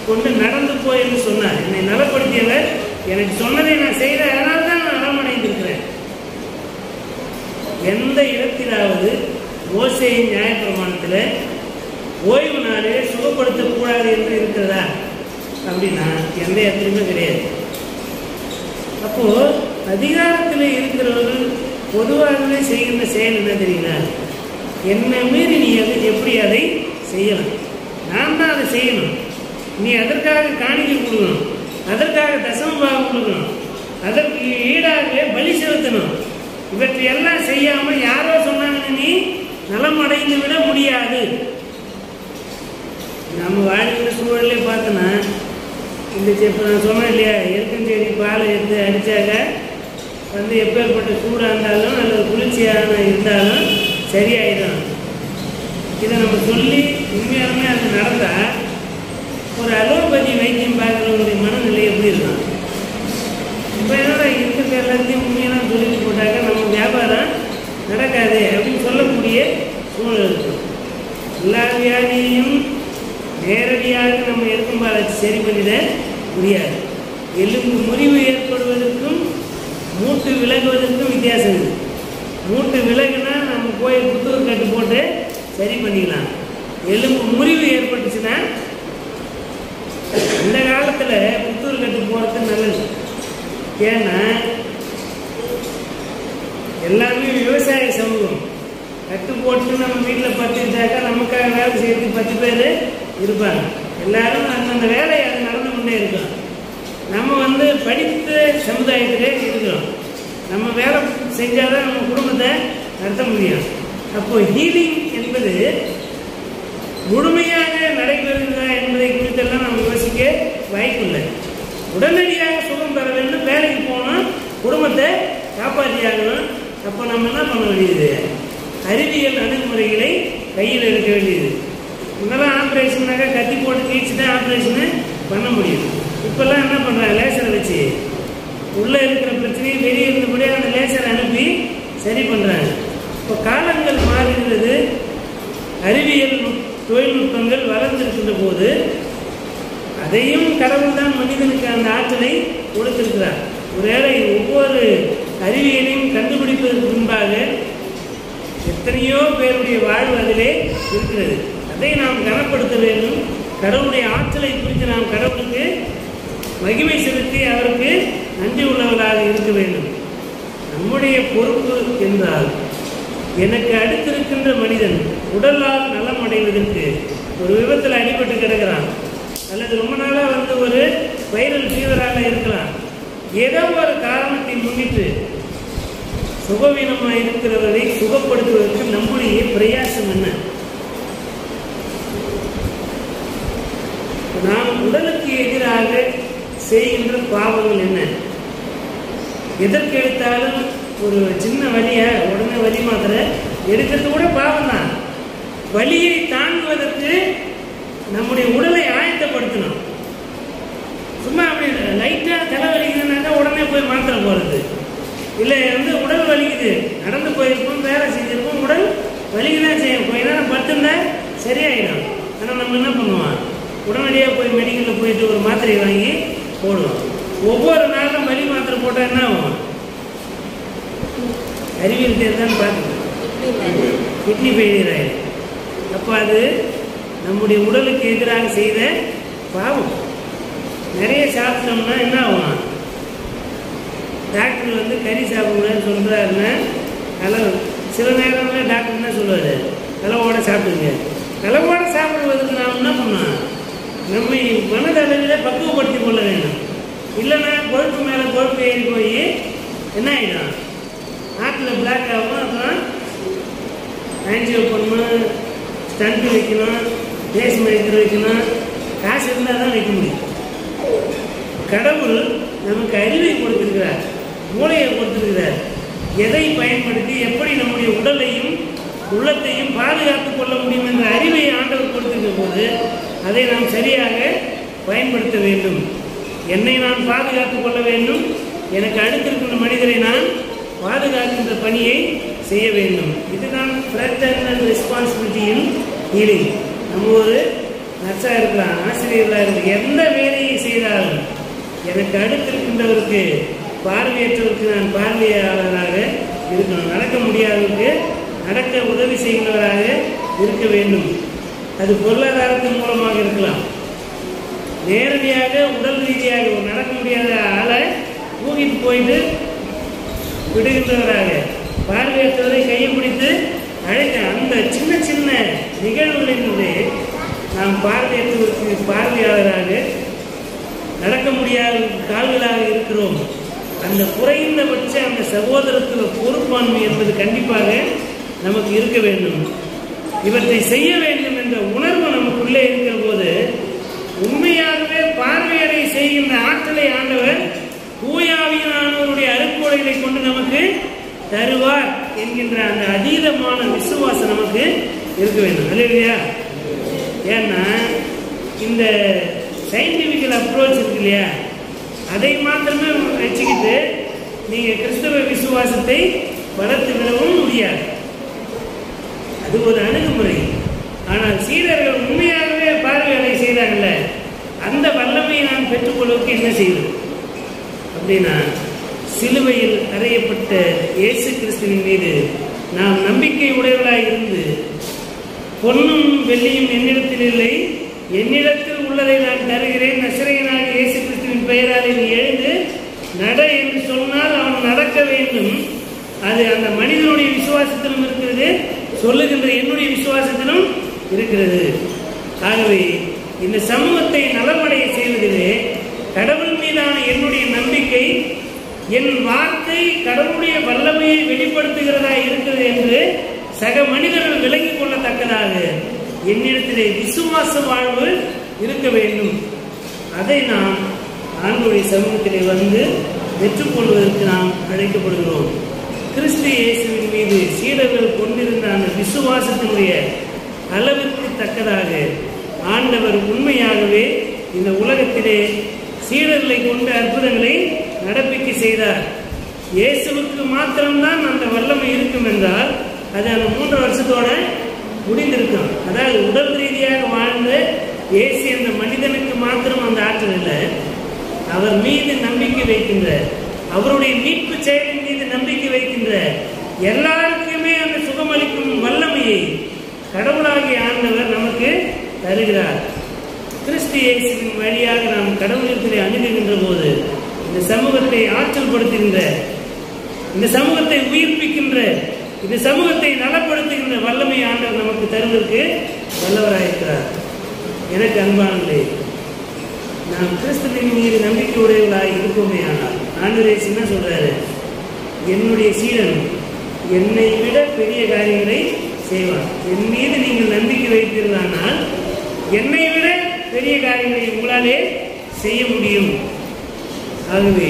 A: கொண்டு நடந்து போய் என்று சொன்னார். என்னை நலப்படுத்தியவர் எனக்கு சொன்னதை நான் செய்த, அதனால தான் நான் நலமடைந்திருக்கிறேன். எந்த இடத்திலாவது மோசேயின் நியாயப்பிரமாணத்தில் ஓய்வு நாளிலே சுகப்படுத்தக்கூடாது என்று இருக்கிறதா அப்படின்னா எந்த இடத்துலையுமே கிடையாது. அப்போ அதிகாரத்தில் இருக்கிறவர்கள் பொதுவாகவே செய்கின்ற செயல் என்ன தெரியுங்களா? என்னை மீறி நீ எப்படி அதை செய்யலாம், நான் தான் அதை செய்யணும், நீ அதற்காக காணிக்கை கொடுக்கணும், அதற்காக தசமபாகம் கொடுக்கணும், அதற்கு ஈடாக பலி செலுத்தணும். இவற்றையெல்லாம் செய்யாமல் யாரோ சொன்னாங்கன்னு நீ நலம் அடைந்து விட முடியாது. நம்ம வாழ்கிற சூழலே பார்த்தோன்னா இந்த இப்போ நான் சொன்னேன் இல்லையா, எருக்கஞ்செடி பாலை எடுத்து அடித்தாக்க வந்து எப்பேற்பட்ட சூடாக இருந்தாலும் அல்லது குளிர்ச்சியாக இருந்தாலும் சரியாயிடும். இதை நம்ம சொல்லி உண்மையாலுமே அது நடந்தால் ஒரு அலோபதி வைத்தியம் பார்க்குறவங்களுடைய மனநிலை எப்படி இருக்கும்? இப்போ என்னோட இருக்கிற எல்லாத்தையும் உண்மையெல்லாம் சொல்லிட்டு போட்டாக்க நம்ம வியாபாரம் நடக்காது அப்படின்னு சொல்லக்கூடிய சூழல் இருக்கும். எல்லா வியாதியையும் நேரடியாக நம்ம எடுக்கும்போது சரி பண்ணிட முடியாது. எலும்பு முறிவு ஏற்படுவதற்கும் மூட்டு விலகுவதற்கும் வித்தியாசம் இருக்குது. மூட்டு விலகுனா நம்ம போய் புத்தூர் கட்டு போட்டு சரி பண்ணிக்கலாம். எலும்பு முறிவு ஏற்பட்டுச்சுன்னா அந்த காலத்தில் புத்தூர் கட்டு போகிறது நல்லது. ஏன்னா எல்லாமே விவசாய சமூகம். கட்டு போட்டு நம்ம வீட்டில் பத்துக்கிட்டாக்கா நமக்காக வேலை செய்யறதுக்கு 10 பேர் இருப்பாங்க. எல்லாரும் அந்தந்த வேலையை அது நடந்து கொண்டே இருக்கும். நம்ம படித்த சமுதாயத்திலே இருக்கிறோம். நம்ம வேலை செஞ்சாதான் நம்ம குடும்பத்தை நடத்த முடியும். அப்போ ஹீலிங் என்பது முழுமையாக நடைபெறுகிறதா என்பதை குறித்தெல்லாம் நம்ம யோசிக்க வாய்ப்பில்லை. உடனடியாக சுகம் பெற வேண்டும், வேலைக்கு போகணும், குடும்பத்தை காப்பாற்றியாகணும். அப்போ நம்ம என்ன பண்ண வேண்டியது? அறிவியல் அணுகுமுறைகளை கையில் எடுக்க வேண்டியது. முன்னெல்லாம் ஆப்ரேஷன்னாக்கா கத்தி போட்டு கீழ்ச்சி தான் ஆப்ரேஷனு பண்ண முடியும். இப்போல்லாம் என்ன பண்ணுறாங்க? லேசரை வச்சு உள்ளே இருக்கிற பிரச்சனையை வெளியே இருந்தபடியே அந்த லேசரை அனுப்பி சரி பண்ணுறாங்க. இப்போ காலங்கள் மாறுகிறது, அறிவியல் தொழில்நுட்பங்கள் வளர்ந்திருக்கின்ற போது அதையும் கடவுள் தான் மனிதனுக்கு அந்த ஆற்றலை கொடுத்திருக்கிறார். ஒருவேளை ஒவ்வொரு அறிவியலையும் கண்டுபிடிப்பதற்கு முன்பாக எத்தனையோ பேருடைய வாழ்வு அதிலே இருக்கிறது. அதை நாம் கனப்படுத்த வேண்டும். கடவுளுடைய ஆற்றலை குறித்து நாம் கடவுளுக்கு மகிமை செலுத்தி அவருக்கு நன்றி உள்ளவர்களாக இருக்க வேண்டும். நம்முடைய பொறுப்பு என்றால் எனக்கு அடுத்திருக்கின்ற மனிதன் உடலால் நலம் அடைவதற்கு ஒரு விபத்தில் அடிபட்டு கிடக்கிறான், அல்லது ரொம்ப நாளாக ஒரு வைரல் ஃபீவராக இருக்கலாம். ஏதோ ஒரு காரணத்தை முன்னிட்டு சுகவீனமாக இருக்கிறவரை சுகப்படுத்துவதற்கு நம்முடைய பிரயாசம் என்ன? நாம் உடலுக்கு எதிராக செய்கின்ற பாவங்கள் என்ன? எதற்கு எடுத்தாலும் ஒரு சின்ன வலியை உடனே வலி மாத்திரை எடுக்கிறது கூட பாவம் தான். வலியை தாங்குவதற்கு நம்முடைய உடலை ஆயத்தப்படுத்தணும். சும்மா அப்படி லைட்டாக தலை வலிக்குதுன்னாக்கா உடனே போய் மாத்திரை போகிறது இல்லை. உடல் வலிக்குது, நடந்து போயிருப்போம், வேலை செஞ்சிருப்போம், உடல் வலிக்குதான் செய்யும், கொஞ்ச நேரம் படுத்துருந்தா சரியாயிடும். ஆனால் நம்ம என்ன பண்ணுவோம்? உடனடியாக போய் மெடிக்கலில் போயிட்டு ஒரு மாத்திரையை வாங்கி போடுவோம். ஒவ்வொரு நாளும் வலி மாத்திரை போட்டால் என்ன ஆகும்? அறிவியல் தேர்தான் பார்க்கணும், கிட்னி ஃபெயிலியர் ஆகிடும். அப்போ அது நம்முடைய உடலுக்கு எதிராக செய்த பாவம். நிறைய சாப்பிட்டோம்னா என்ன ஆகும்? டாக்டர் கறி சாப்பிடக்கூடாதுன்னு சொல்கிறாருன்னா சில நேரங்களில் டாக்டர் என்ன சொல்லுவார்? கலவோட சாப்பிடுங்க. கலவோட சாப்பிடுவதற்கு நாம் என்ன பண்ணோம்? நம்ம மனதளவில் பக்குவப்படுத்தி கொள்ள வேண்டும். இல்லைன்னா கொழுப்பு மேலே கொழுப்பு ஏறி போய் என்ன ஆகிடும்? நாட்டில் பிளாக் ஆகும். அப்புறம் ஆன்ஜியோ பண்ணணும், ஸ்டண்ட் வைக்கணும், பேஸ் மேக்கர் வைக்கணும். காசு இருந்தால் தான் வைக்க முடியும். கடவுள் நமக்கு அறிவை கொடுத்திருக்கிறார், மூளையை கொடுத்திருக்கிறார். எதை பயன்படுத்தி எப்படி நம்முடைய உடலையும் உள்ளத்தையும் பாதுகாத்துக் கொள்ள முடியும் என்ற அறிவை ஆண்டவர் கொடுத்திருக்கிற போது அதை நாம் சரியாக பயன்படுத்த வேண்டும். என்னை நான் பாதுகாத்துக் கொள்ள வேண்டும், எனக்கு அடுத்திருக்கின்ற மனிதரை நான் பாதுகாக்கின்ற பணியை செய்ய வேண்டும். இதுதான் ஃப்ரெட்டர்னல் ரெஸ்பான்சிபிலிட்டி இன் ஹீலிங். நம்ம ஒரு நர்ஸா இருக்கலாம், ஆசிரியர்களாக இருக்கலாம், எந்த வேலையை செய்தாலும் எனக்கு அடுத்திருக்கின்றவருக்கு, பார்வையற்றவருக்கு நான் பார்வையாளராக இருக்கணும். நடக்க முடியாதவருக்கு நடக்க உதவி செய்கிறவராக இருக்க வேண்டும். அது பொருளாதாரத்தின் மூலமாக இருக்கலாம், நேரடியாக உடல் ரீதியாக ஒரு நடக்க முடியாத ஆளை தூக்கிட்டு போயிட்டு விடுகின்றவராக, பார்வையற்றவரை கையை பிடித்து அழைக்க, அந்த சின்ன சின்ன நிகழ்வுகளிலிருந்து நாம் பார்வையற்றவருக்கு பார்வையாளராக, நடக்க முடியாத கால்களாக இருக்கிறோம். அந்த குறைந்தபட்ச அந்த சகோதரத்துவ பொறுப்பாண்மை என்பது கண்டிப்பாக நமக்கு இருக்க வேண்டும். இவற்றை செய்ய வேண்டும் என்ற உணர்வு நமக்குள்ளே இருக்கிற போது உண்மையாகவே பார்வையடை செய்கின்ற ஆற்றலை ஆண்டவர் தூயாவியானவருடைய அருட்கொடைகளை கொண்டு நமக்கு தருவார் என்கின்ற அந்த அதீதமான விசுவாசம் நமக்கு இருக்க வேண்டும். இல்லையா? ஏன்னா இந்த சயின்டிபிக்கல் அப்ரோச் இருக்கு இல்லையா, அதை மாத்திரமே வச்சுக்கிட்டு நீங்க கிறிஸ்தவ விசுவாசத்தை வளர்த்து விடவும் முடியாது. அது ஒரு அணுகுமுறை. ஆனால் சீடர்கள் உண்மையாகவே பார்வையடை செய்தாங்கல்ல, அந்த வல்லமையை நான் பெற்றுக்கொள்வதற்கு என்ன செய்வது அப்படின்னா, சிலுவையில் அறையப்பட்ட இயேசு கிறிஸ்துவின் மீது நாம் நம்பிக்கை உடையவர்களாக இருந்து, பொன்னும் வெள்ளியும் என்னிடத்தில் இல்லை, என்னிடத்தில் உள்ளதை நான் தருகிறேன், நசரேயனாகிய இயேசு கிறிஸ்துவின் பெயரால் நீ எழுந்து நட என்று சொன்னால் அவன் நடக்க வேண்டும். அது அந்த மனிதனுடைய விசுவாசத்திலும் இருக்கிறது, சொல்லுகின்ற என்னுடைய விசுவாசத்திலும் இருக்கிறது. ஆகவே இந்த சமூகத்தை நலமடைய செய்வதிலே கடவுள் மீதான என்னுடைய நம்பிக்கை, என் வார்த்தை கடவுளுடைய வல்லமையை வெளிப்படுத்துகிறதா இருக்கிறது என்று சக மனிதர்கள் விளங்கிக் கொள்ளத்தக்கதாக என்னிடத்திலே விசுவாச வாழ்வு இருக்க வேண்டும். அதை நாம் ஆண்டவருடைய சமூகத்திலே வந்து பெற்றுக்கொள்வதற்கு நாம் அழைக்கப்படுகிறோம். கிறிஸ்து இயேசுவின் மீது சீடர்கள் கொண்டிருந்த அந்த விசுவாசத்தினுடைய அளவிற்கு தக்கதாக ஆண்டவர் உண்மையாகவே இந்த உலகத்திலே சீடர்களை கொண்ட அற்புதங்களை நடப்பிக்க செய்தார். இயேசுவுக்கு மாத்திரம்தான் அந்த வல்லமை இருக்கும் என்றால் அது அந்த 3 வருஷத்தோட முடிந்திருக்கும். அதாவது உடல் ரீதியாக வாழ்ந்த இயேசு அந்த மனிதனுக்கு மாத்திரம் அந்த ஆற்றல் இல்லை, அவர் மீது நம்பிக்கை வைக்கின்ற, அவருடைய மீட்பு செயலின் மீது நம்பிக்கை வைக்கின்ற எல்லாருக்குமே அந்த சுகமளிக்கும் வல்லமையை கடவுளாகிய ஆண்டவர் நமக்கு தருகிறார். கிறிஸ்து இயேசுவின் வழியாக நாம் கடவுளத்திலே அணுகுகின்ற போது இந்த சமூகத்தை ஆற்றல் படுத்துகின்ற, இந்த சமூகத்தை உயிர்ப்பிக்கின்ற, இந்த சமூகத்தை நலப்படுத்துகின்ற வல்லமை ஆண்டவர் நமக்கு தருவதற்கு வல்லவராயிருக்கிறார். எனக்கு அன்பானே, நாம் கிறிஸ்துவின் மீது நம்பிக்கை உடையவர்களாக இருப்போமே ஆனால் ஆண்டவரே என்ன சொல்றாரு, என்னுடைய சீடன் என்னை விட பெரிய காரியங்களை செய்வான். என் மீது நீங்கள் நம்பிக்கை வைத்தீர்களானால் என்னை விட பெரிய காரியங்களை உங்களாலே செய்ய முடியும். ஆகவே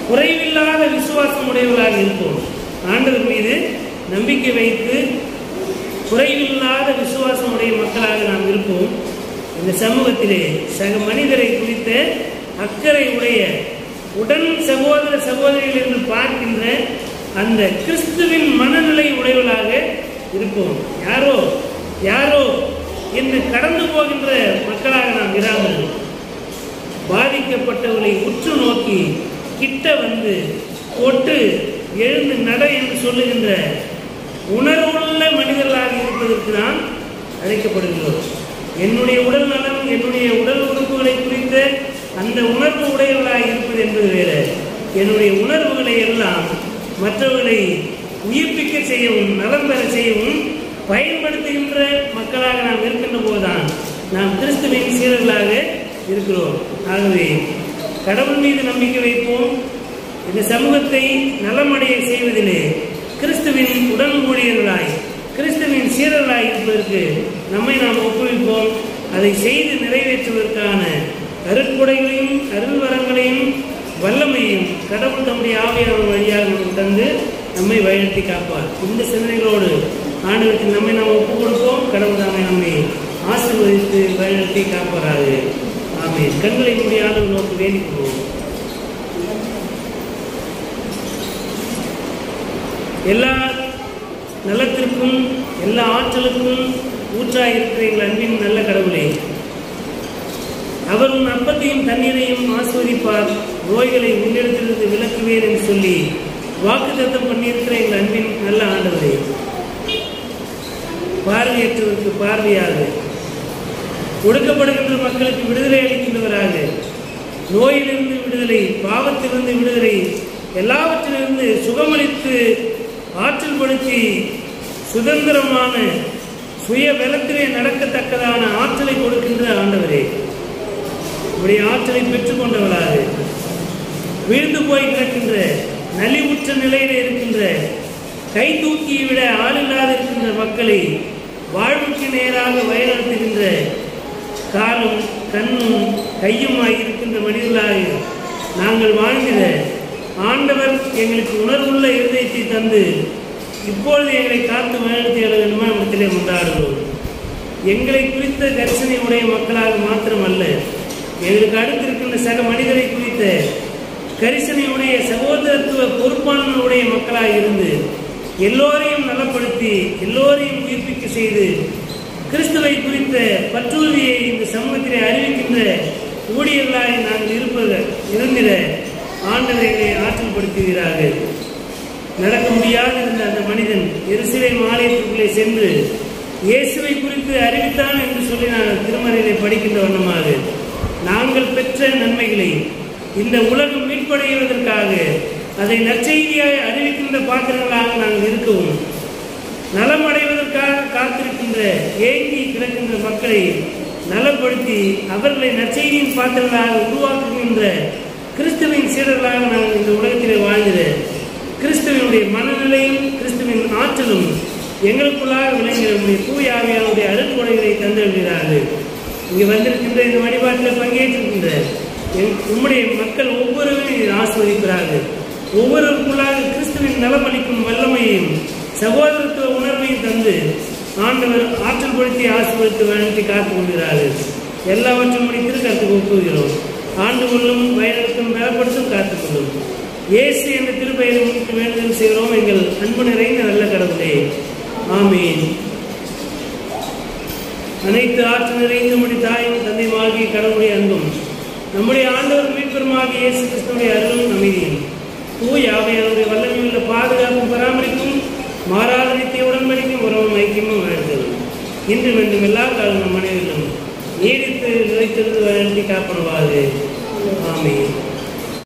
A: குறைவில்லாத விசுவாசம் உடையவர்களாக இருப்போம். ஆண்டவர் மீது நம்பிக்கை வைத்து குறைவில்லாத விசுவாசம் உடைய மக்களாக நாம் இருப்போம். இந்த சமூகத்திலே சக மனிதரை குறித்த அக்கறை உடைய உடன் சகோதர சகோதரிகள் என்று பார்க்கின்ற அந்த கிறிஸ்துவின் மனநிலை உடையவர்களாக இருப்போம். யாரோ யாரோ என்று கடந்து போகின்ற மக்களாக நாம் இராமல் பாதிக்கப்பட்டவர்களை உற்று நோக்கி கிட்ட வந்து தொட்டு எழுந்து நட என்று சொல்லுகின்ற உணர்வுள்ள மனிதர்களாக இருப்பதற்கு நாம் அழைக்கப்படுகிறோம். என்னுடைய உடல் நலம், என்னுடைய உடல் உறுப்புகளை குறித்த அந்த உணர்வு உடையவர்களாக இருப்பது என்பது வேறு. என்னுடைய உணர்வுகளை எல்லாம் மற்றவர்களை உயிர்ப்பிக்க செய்யவும் நலம் பெற செய்யவும் பயன்படுத்துகின்ற மக்களாக நாம் இருக்கின்ற போதுதான் நாம் கிறிஸ்துவின் சீடர்களாக இருக்கிறோம். ஆகவே கடவுள் மீது நம்பிக்கை வைப்போம். இந்த சமூகத்தை நலமடைய செய்வதிலே கிறிஸ்துவின் உடன் ஊழியர்களாய், கிறிஸ்துவின் சீடர்களாய் இருப்பதற்கு நம்மை நாம் ஒப்புவிப்போம். அதை செய்து நிறைவேற்றுவதற்கான அருட்கொடைகளையும் அருள்வரங்களையும் வல்லமையும் கடவுள் தம்முடைய ஆவியானவர் வழியாக நமக்கு தந்து நம்மை வழிநடத்தி காப்பார். இந்த சிந்தனைகளோடு ஆண்டவருக்கு நம்மை நாம் ஒப்புக் கொடுப்போம். கடவுள் தாமே நம்மை ஆசீர்வதித்து வழிநடத்தி காப்பாராக. ஆமென். கண்களை மூடி ஆண்டவர் நோக்கி வேண்டிக் கொள்வோம். எல்லா நலத்திற்கும் எல்லா ஆற்றலுக்கும் ஊற்றாயிருக்கிற எங்கள் அன்பின் நல்ல கடவுளே, அவர் உன் அப்பத்தையும் தண்ணீரையும் ஆஸ்வதிப்பார், நோய்களை உன்னிடத்திலிருந்து விலக்குவேன் என்று சொல்லி வாக்குத்தத்தம் பண்ணியிருக்கிற எங்கள் அன்பின் நல்ல ஆண்டவரே, பார்வையற்றவருக்கு பார்வையாக, ஒடுக்கப்படுகின்ற மக்களுக்கு விடுதலை அளிக்கின்றவராக, நோயிலிருந்து விடுதலை, பாவத்திலிருந்து விடுதலை, எல்லாவற்றிலிருந்து சுகமளித்து ஆற்றல் படுத்தி சுதந்திரமான சுய பலத்திலே நடக்கத்தக்கதான ஆற்றலை கொடுக்கின்ற ஆண்டவரே, உடைய ஆற்றலை பெற்றுக்கொண்டவராக, வீழ்ந்து போய் கிடக்கின்ற நலிவுற்ற நிலையில் இருக்கின்ற, கை தூக்கியை விட ஆளில்லாத இருக்கின்ற மக்களை வாழ்வுக்கு நேராக வழிநடத்துகின்ற காலும் கண்ணும் கையுமாய் இருக்கின்ற மனிதர்களாக நாங்கள் வாழ்ந்திட ஆண்டவர் எங்களுக்கு உணர்வுள்ள இருதயத்தை தந்து இப்பொழுது எங்களை காத்து வழிநடத்திய இடத்திலே கொண்டாடுகிறோம். எங்களை குறித்த கரிசனை உடைய மக்களாக மாத்திரமல்ல, எங்களுக்கு அடுத்திருக்கின்ற சக மனிதரை குறித்த கரிசனையுடைய சகோதரத்துவ பொறுப்பாளர்களுடைய மக்களாக இருந்து எல்லோரையும் நலப்படுத்தி எல்லோரையும் உயிர்ப்பிக்க செய்து கிறிஸ்துவை குறித்த பற்றுறுதியை இந்த சமூகத்திலே அறிவிக்கின்ற ஊழியர்களாக நாங்கள் இருந்திட ஆண்டவர் எங்களை ஆற்றல் படுத்துகிறார்கள். நடக்க முடியாது இருந்த அந்த மனிதன் எருசலேம் ஆலயத்திற்குள்ளே சென்று இயேசுவை குறித்து அறிவித்தான் என்று சொல்லி நாங்கள் திருமறையிலே படிக்கின்ற வண்ணமாக நாங்கள் பெற்ற நன்மைகளை இந்த உலகம் மீட்படைவதற்காக அதை நற்செய்தியாய் அறிவிக்கின்ற பாத்திரங்களாக நாங்கள் இருக்கவும், நலம் அடைவதற்காக காத்திருக்கின்ற ஏங்கி கிடக்கின்ற மக்களை நலப்படுத்தி அவர்களை நற்செய்தியின் பாத்திரங்களாக உருவாக்குகின்ற கிறிஸ்துவின் சீடர்களாக நாங்கள் இந்த உலகத்திலே வாழ்கிற கிறிஸ்துவனுடைய மனநிலையும் கிறிஸ்துவின் ஆற்றலும் எங்களுக்குள்ளாக விளங்கிய தூய ஆவியானுடைய அருட்கொடைகளை தந்துவிடுகிறார்கள். இங்கே வந்திருக்கின்ற இந்த வழிபாட்டில் பங்கேற்றிருக்கின்ற உம்முடைய மக்கள் ஒவ்வொருவரும் இதை ஆஸ்வதிக்கிறார்கள். ஒவ்வொருவருக்குள்ளாக கிறிஸ்துவின் நலமளிக்கும் வல்லமையையும் சகோதரத்துவ உணர்வையும் தந்து ஆண்டவர் ஆற்றல் படுத்தி ஆசிர்வதித்து வழங்கி காத்துக் கொள்கிறார்கள். எல்லாவற்றும் திருக்கருத்துக்கு ஒப்புகிறோம். ஆண்டு கொள்ளும் வயலுக்கும் பலப்படுத்தும் காத்துக்கொள்ளும் இயேசு என்ற திருப்பெயரை முன்னிட்டு வேண்டுதல் செய்கிறோம் எங்கள் அன்பு நிறைந்த நல்ல கடவுளே, ஆமீன். அனைத்து ஆற்று நிறைந்த நம்முடைய தாயும் தந்தையுமாகிய கடவுளுடைய அன்பும் நம்முடைய ஆண்டவர் மீட்பெருமாகிய இயேசு கிறிஸ்துவினுடைய அருளும் அமைதியும் தூய ஆவியானுடைய வல்லமையுள்ள பாதுகாப்பும் பராமரிப்பும் மாறாத நித்திய உடன்படிக்கும் உறவும் ஐக்கியமும் வாழ்த்தது இன்று வேண்டும் எல்லா காலம் நம் மனைவிலும் நீடித்து நிலைத்திருந்து வழங்கி காப்பனவாது. ஆமீன்.